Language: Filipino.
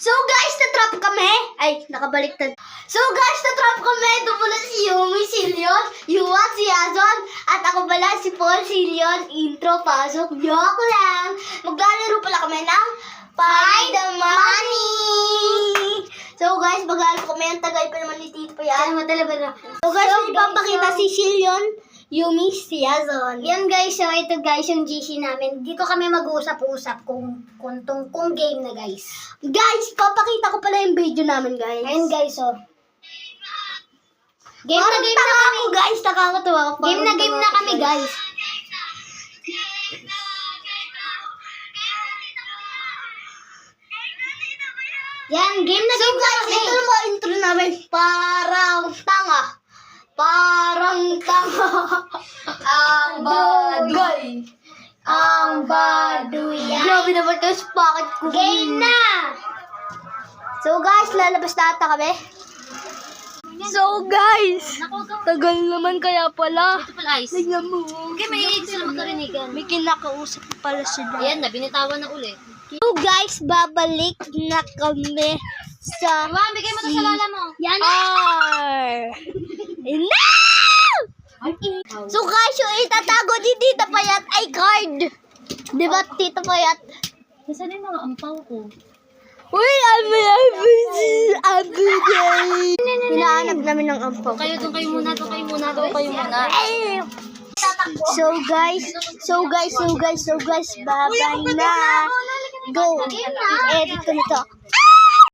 So guys, na-trap kami. Ay, nakabaliktad. So guys, na-trap kami. Ito pala si Yumi, si Leon, Yuwat, si Azon. At ako pala si Paul, si Leon. Intro, pasok, joke lang. Maglalaro pala kami ng Find the Money. So guys, maglalaro kami. Ang tagal pa naman ni Tito yan. So guys, may ipapakita si Leon, Yumi, si Azon. Yan guys, so ito guys yung GC namin. Dito kami mag-usap-usap kung game na guys. Guys, papakita ko pala yung video namin, guys. Ayun guys, so. Game Parang na kami. ako, guys. Nakakatawa. Game na kami guys. Yan, game na So game na guys, kami. ito na mga intro namin. Parang tanga. Parang tanga. Ang bagay. Ang baduyan. Grabe naman guys, bakit ko Game na! So guys, lalabas na ata kami. So guys, tagal naman kaya pala. Ito pala ice. Tignan mo. Okay, may sila magkarinigan. May kinakausap pala sila. Ayan na, binitawan na uli. So guys, babalik na kami sa Iwan, bigay mo to sa lala mo. Yan. No! So guys, yung itatago ni Tita Payat ay card. Di ba, Tita Payat? Nasaan yung mga ampaw ko? Uy, hinahanap namin ng ampaw. Doon kayo muna. So guys, bye-bye na. Go. I-edit ko na to.